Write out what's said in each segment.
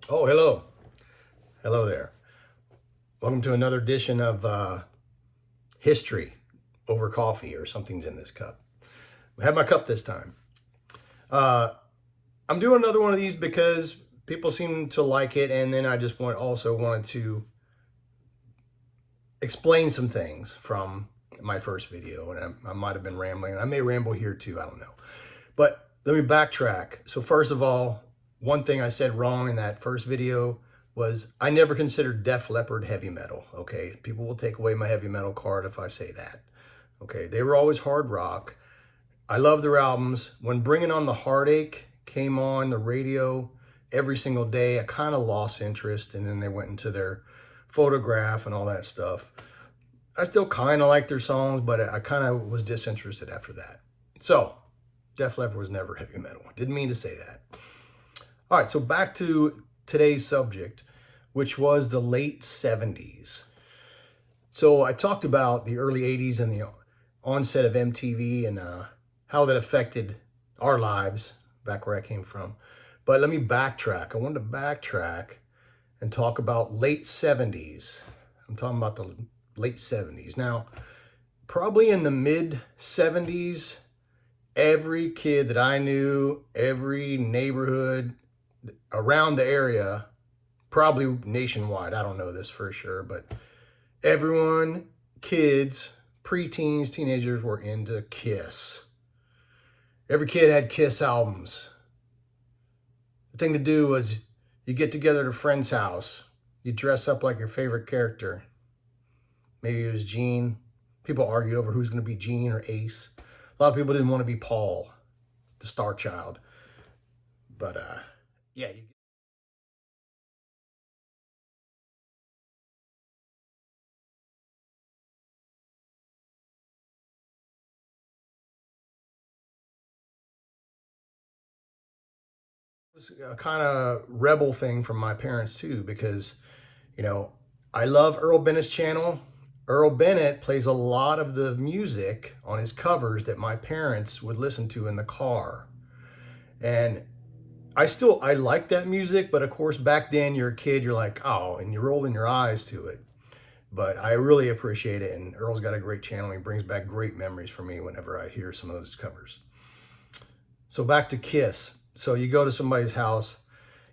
Oh, hello. Hello there. Welcome to another edition of History over Coffee, or something's in this cup. I have my cup this time. Uh, I'm doing another one of these because people seem to like it, and then I just also wanted to explain some things from my first video, and I might have been rambling. I may ramble here too, I don't know. But let me backtrack. So first of all, one thing I said wrong in that first video was I never considered Def Leppard heavy metal. Okay, people will take away my heavy metal card if I say that. Okay, they were always hard rock. I love their albums. When Bringing on the Heartache came on the radio every single day, I kind of lost interest, and then they went into their Photograph and all that stuff. I still kind of like their songs, but I kind of was disinterested after that. So Def Leppard was never heavy metal. Didn't mean to say that. All right, so back to today's subject, which was the late 70s. So I talked about the early 80s and the onset of MTV and how that affected our lives back where I came from. But let me backtrack. I wanted to backtrack and talk about late 70s. I'm talking about the late 70s. Now, probably in the mid 70s, every kid that I knew, every neighborhood around the area, probably nationwide, I don't know this for sure, but everyone, kids, preteens, teenagers were into Kiss. Every kid had Kiss albums. The thing to do was you get together at a friend's house, you dress up like your favorite character. Maybe it was Gene. People argue over who's going to be Gene or Ace. A lot of people didn't want to be Paul, the star child. But yeah, it was a kind of rebel thing from my parents too, because you know I love Earl Bennett's channel. Earl Bennett plays a lot of the music on his covers that my parents would listen to in the car, and I like that music, but of course back then you're a kid, you're like, oh, and you're rolling your eyes to it. But I really appreciate it, and Earl's got a great channel. He brings back great memories for me whenever I hear some of those covers. So back to Kiss. So you go to somebody's house,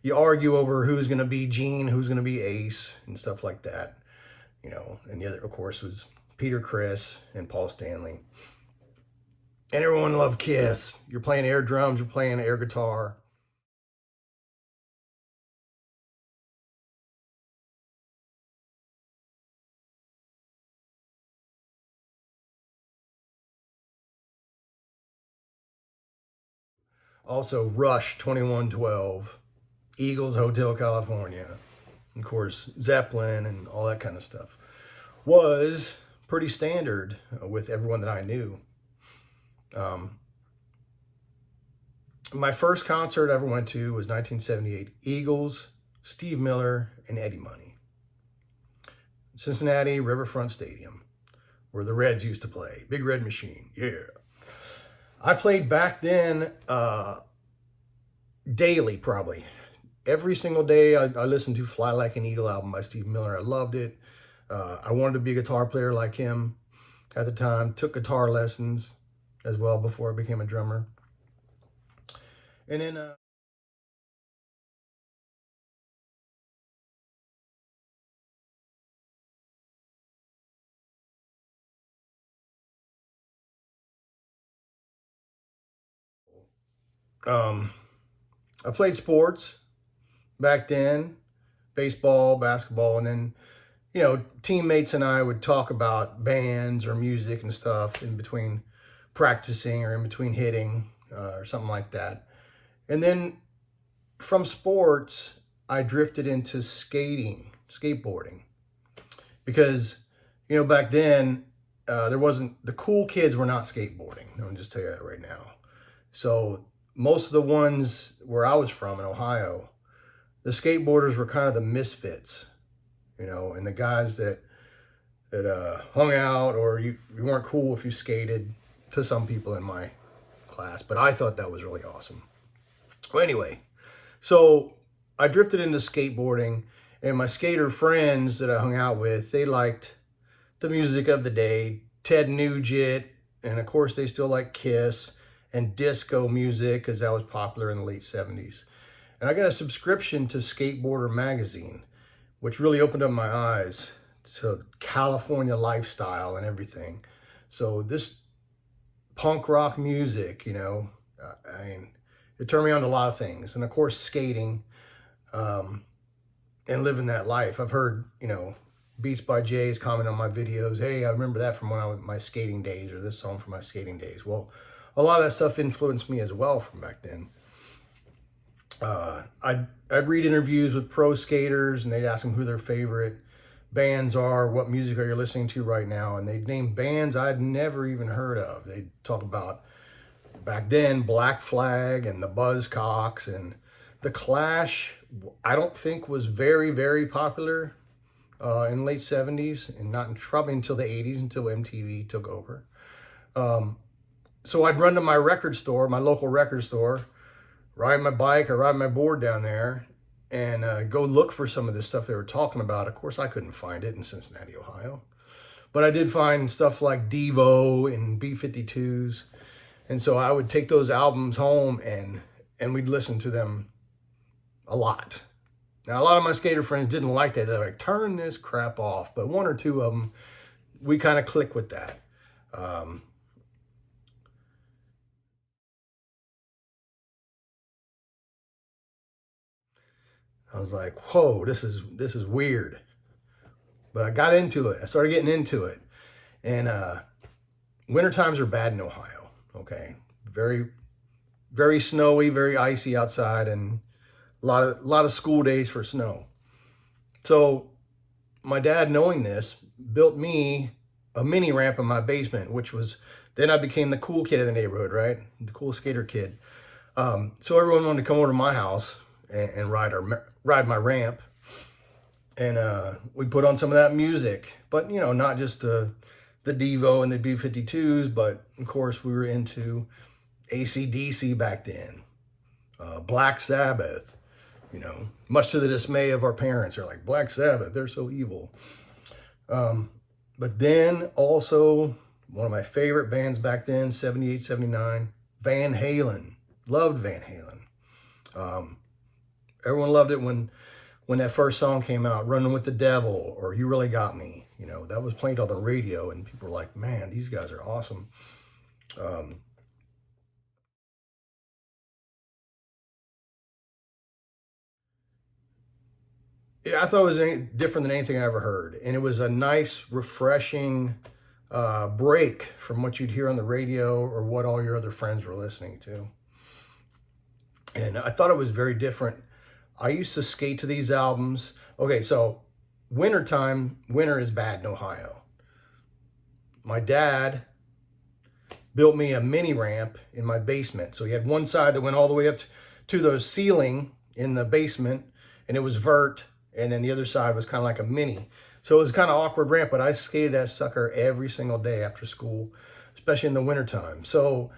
you argue over who's going to be Gene, who's going to be Ace, and stuff like that. And the other, of course, was Peter Criss and Paul Stanley. And everyone loved Kiss. You're playing air drums, you're playing air guitar. Also, Rush 2112, Eagles Hotel California, of course, Zeppelin, and all that kind of stuff was pretty standard with everyone that I knew. Um, my first concert I ever went to was 1978, Eagles, Steve Miller, and Eddie Money. Cincinnati Riverfront Stadium, where the Reds used to play. Big Red Machine, yeah. I played back then daily, probably. Every single day I listened to Fly Like an Eagle album by Steve Miller. I loved it. I wanted to be a guitar player like him at the time. Took guitar lessons as well before I became a drummer. And then um, I played sports back then, baseball, basketball, and then teammates and I would talk about bands or music and stuff in between practicing or in between hitting or something like that. And then from sports, I drifted into skating, skateboarding, because back then there wasn't the cool kids were not skateboarding. I'll just tell you that right now. So most of the ones where I was from in Ohio, the skateboarders were kind of the misfits, and the guys that hung out, or you weren't cool if you skated, to some people in my class. But I thought that was really awesome. Well, anyway, so I drifted into skateboarding, and my skater friends that I hung out with, they liked the music of the day, Ted Nugent, and of course they still like Kiss and disco music because that was popular in the late 70s. And I got a subscription to Skateboarder magazine, which really opened up my eyes to California lifestyle and everything. So this punk rock music, you know, I mean, it turned me on to a lot of things. And of course, skating and living that life. I've heard, you know, Beats by Jay's comment on my videos. Hey, I remember that from when I was my skating days, or this song from my skating days. Well, a lot of that stuff influenced me as well from back then. I'd read interviews with pro skaters, and they'd ask them who their favorite bands are, what music are you listening to right now, and they'd name bands I'd never even heard of. They'd talk about, back then, Black Flag and the Buzzcocks, and the Clash, I don't think was very, very popular in the late 70s, and not probably until the 80s, until MTV took over. So I'd run to my record store, my local record store, ride my bike or ride my board down there, and go look for some of the stuff they were talking about. Of course, I couldn't find it in Cincinnati, Ohio. But I did find stuff like Devo and B-52s. And so I would take those albums home, and we'd listen to them a lot. Now, a lot of my skater friends didn't like that. They're like, turn this crap off. But one or two of them, we kind of click with that. I was like, whoa, this is weird. But I got into it. I started getting into it. And winter times are bad in Ohio. Okay. Very, very snowy, very icy outside, and a lot of school days for snow. So my dad, knowing this, built me a mini ramp in my basement, which was, then I became the cool kid in the neighborhood, right? The cool skater kid. So everyone wanted to come over to my house and ride my ramp. And we put on some of that music, but you know, not just the Devo and the B-52s, but of course we were into AC/DC back then, Black Sabbath, you know, much to the dismay of our parents. They're like, Black Sabbath, they're so evil. But then also one of my favorite bands back then, 78, 79, Van Halen. Loved Van Halen. Everyone loved it when that first song came out, Running with the Devil, or You Really Got Me. You know, that was played on the radio, and people were like, man, these guys are awesome. Yeah, I thought it was different than anything I ever heard. And it was a nice, refreshing break from what you'd hear on the radio or what all your other friends were listening to. And I thought it was very different. I used to skate to these albums. Okay, so winter is bad in Ohio. My dad built me a mini ramp in my basement. So he had one side that went all the way up to the ceiling in the basement, and it was vert, and then the other side was kind of like a mini. So it was kind of awkward ramp, but I skated that sucker every single day after school, especially in the wintertime. So,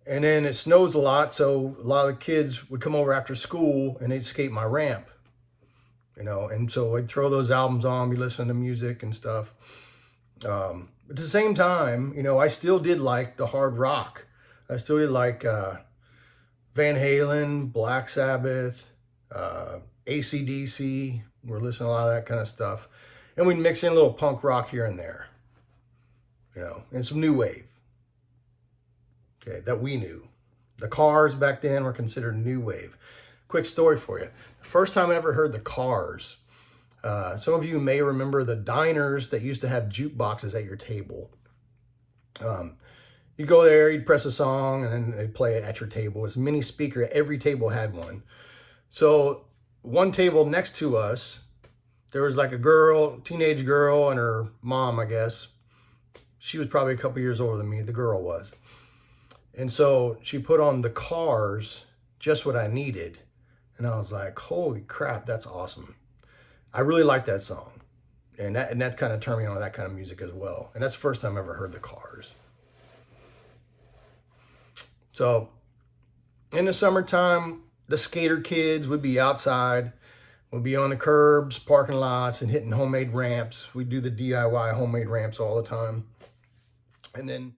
and then it snows a lot, so a lot of the kids would come over after school and they'd skate my ramp, you know, and so I'd throw those albums on, be listening to music and stuff. But at the same time, you know, I still did like the hard rock. I still did like Van Halen, Black Sabbath, AC/DC. We're listening to a lot of that kind of stuff. And we'd mix in a little punk rock here and there, you know, and some new wave. Okay, that we knew. The Cars back then were considered new wave. Quick story for you. The first time I ever heard the Cars, some of you may remember the diners that used to have jukeboxes at your table. You'd go there, you'd press a song, and then they'd play it at your table. It's a mini speaker. Every table had one. So one table next to us, there was like a girl, teenage girl, and her mom, I guess. She was probably a couple years older than me, the girl was. And so she put on the Cars, Just What I Needed. And I was like, holy crap, that's awesome. I really like that song. And that kind of turned me on to that kind of music as well. And that's the first time I ever heard the Cars. So in the summertime, the skater kids would be outside. We'd be on the curbs, parking lots, and hitting homemade ramps. We do the DIY homemade ramps all the time. And then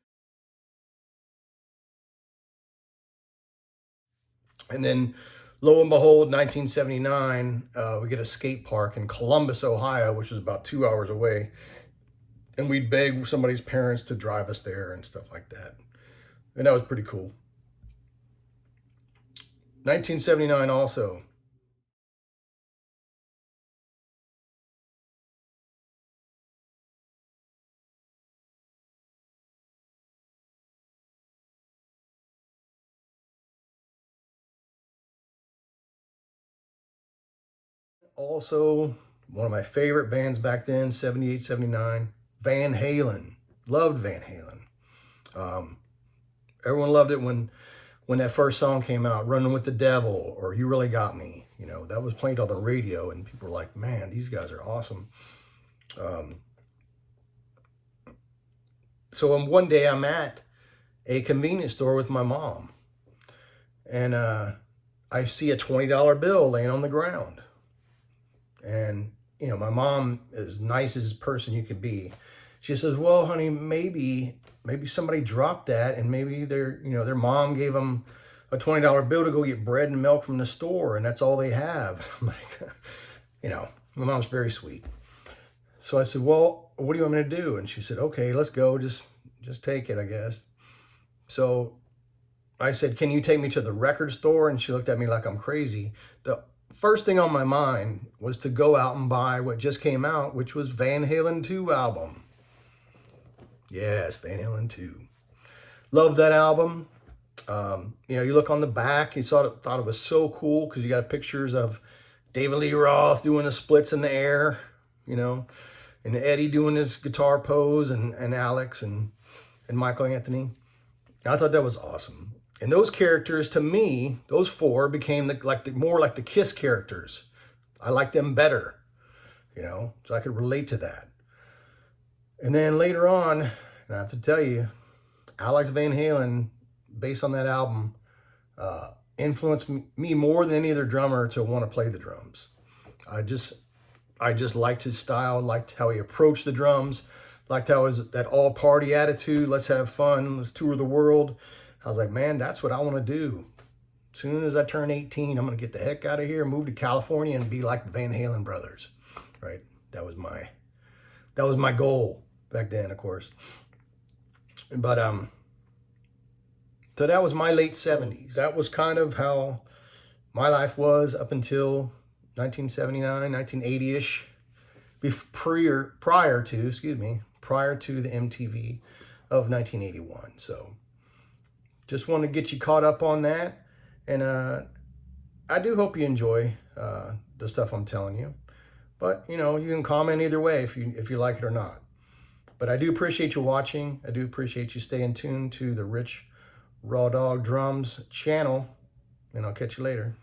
lo and behold, 1979, we get a skate park in Columbus, Ohio, which is about 2 hours away. And we'd beg somebody's parents to drive us there and stuff like that. And that was pretty cool. 1979 also. Also, one of my favorite bands back then, 78, 79, Van Halen. Loved Van Halen. Everyone loved it when that first song came out, Running with the Devil or You Really Got Me. You know, that was played on the radio and people were like, man, these guys are awesome. So one day I'm at a convenience store with my mom and I see a $20 bill laying on the ground. And, you know, my mom is nice as person you could be. She says, well, honey, maybe somebody dropped that and maybe their mom gave them a $20 bill to go get bread and milk from the store and that's all they have. I'm like, you know, my mom's very sweet. So I said, well, what do you want me to do? And she said, okay, let's go. Just take it, I guess. So I said, can you take me to the record store? And she looked at me like I'm crazy. The first thing on my mind was to go out and buy what just came out, which was Van Halen 2 album. Yes, Van Halen 2. Love that album. You know, you look on the back, you thought it was so cool because you got pictures of David Lee Roth doing the splits in the air, you know, and Eddie doing his guitar pose and Alex and Michael Anthony. I thought that was awesome. And those characters, to me, those four became more like the Kiss characters. I liked them better, you know, so I could relate to that. And then later on, and I have to tell you, Alex Van Halen, based on that album, influenced me more than any other drummer to want to play the drums. I just liked his style, liked how he approached the drums, liked how his that all party attitude, let's have fun, let's tour the world. I was like, man, that's what I want to do. As soon as I turn 18, I'm going to get the heck out of here, move to California, and be like the Van Halen brothers, right? That was my goal back then, of course. But so that was my late 70s. That was kind of how my life was up until 1979, 1980-ish, prior to the MTV of 1981. So just want to get you caught up on that. And I do hope you enjoy the stuff I'm telling you. But, you know, you can comment either way if you like it or not. But I do appreciate you watching. I do appreciate you staying tuned to the Rich Raw Dog Drums channel. And I'll catch you later.